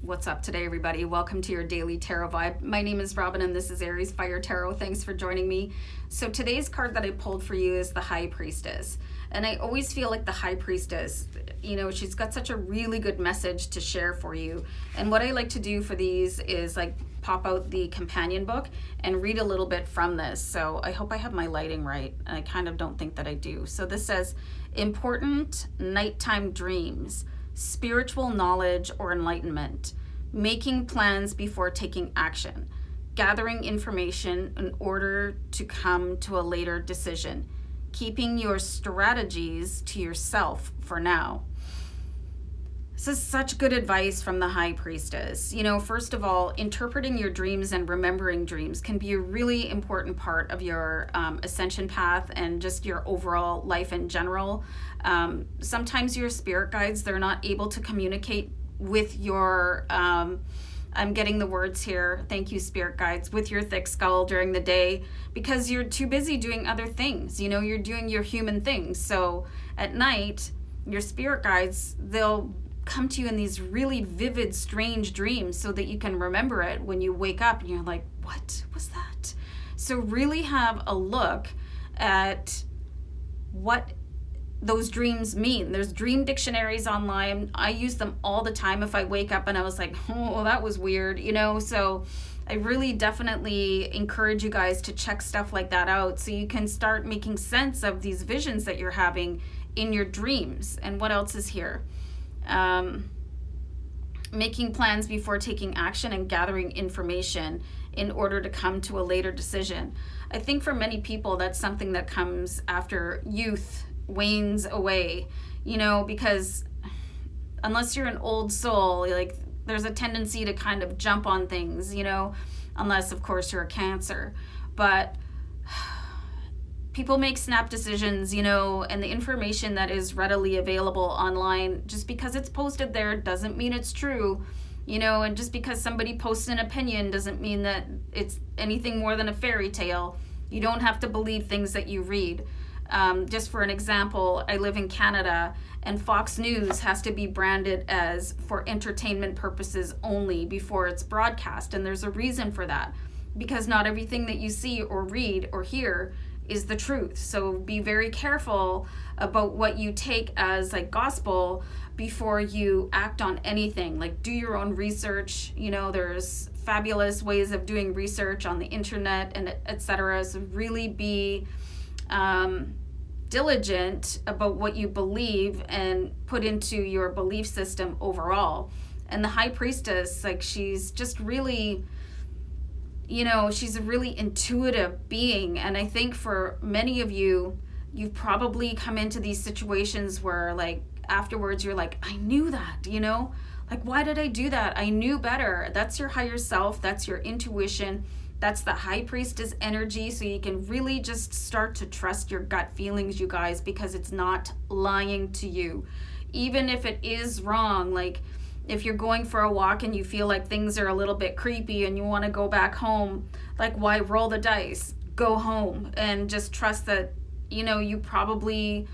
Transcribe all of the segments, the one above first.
What's up today, everybody? Welcome to your daily tarot vibe. My name is Robin and this is AriesFireTarot. Thanks for joining me. So today's card that I pulled for you is the High Priestess. And I always feel like the High Priestess, she's got such a really good message to share for you. And what I like to do for these is like pop out the companion book and read a little bit from this. So I hope I have my lighting right. And I kind of don't think that I do. So this says, important nighttime dreams, spiritual knowledge or enlightenment, making plans before taking action, gathering information in order to come to a later decision, keeping your strategies to yourself for now. This is such good advice from the High Priestess. First of all, interpreting your dreams and remembering dreams can be a really important part of your ascension path and just your overall life in general. Sometimes your spirit guides, they're not able to communicate with your, I'm getting the words here, thank you spirit guides, with your thick skull during the day because you're too busy doing other things. You're doing your human things. So at night, your spirit guides, they'll come to you in these really vivid, strange dreams so that you can remember it when you wake up and you're like, what was that? So really have a look at what those dreams mean. There's dream dictionaries online. I use them all the time if I wake up and I was like, oh, that was weird, So I really definitely encourage you guys to check stuff like that out so you can start making sense of these visions that you're having in your dreams. And what else is here? Making plans before taking action and gathering information in order to come to a later decision. I think for many people that's something that comes after youth wanes away, because unless you're an old soul, like there's a tendency to kind of jump on things, unless of course you're a Cancer. But people make snap decisions, and the information that is readily available online, just because it's posted there doesn't mean it's true, and just because somebody posts an opinion doesn't mean that it's anything more than a fairy tale. You don't have to believe things that you read. Just for an example, I live in Canada and Fox News has to be branded as for entertainment purposes only before it's broadcast. And there's a reason for that, because not everything that you see or read or hear is the truth. So be very careful about what you take as like gospel before you act on anything. Like do your own research. There's fabulous ways of doing research on the internet and etc. So really be diligent about what you believe and put into your belief system overall. And the High Priestess, like she's just really, she's a really intuitive being. And I think for many of you, you've probably come into these situations where like afterwards you're like, I knew that, like, why did I do that? I knew better. That's your higher self. That's your intuition. That's the High Priestess energy. So you can really just start to trust your gut feelings, you guys, because it's not lying to you. Even if it is wrong, like if you're going for a walk and you feel like things are a little bit creepy and you want to go back home, like why roll the dice? Go home and just trust that, you probably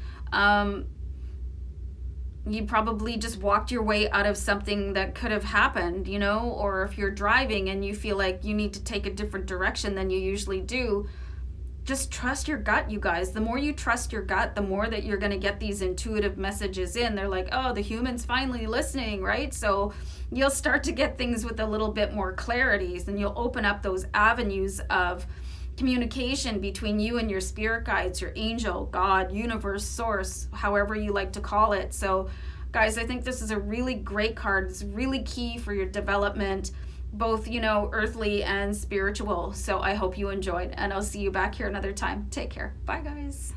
just walked your way out of something that could have happened, or if you're driving and you feel like you need to take a different direction than you usually do, just trust your gut, you guys. The more you trust your gut, the more that you're going to get these intuitive messages in. They're like, oh, the human's finally listening, right? So you'll start to get things with a little bit more clarities, and you'll open up those avenues of communication between you and your spirit guides, your angel, God, universe, source, however you like to call it. So guys, I think this is a really great card. It's really key for your development, both, earthly and spiritual. So I hope you enjoyed, and I'll see you back here another time. Take care. Bye, guys.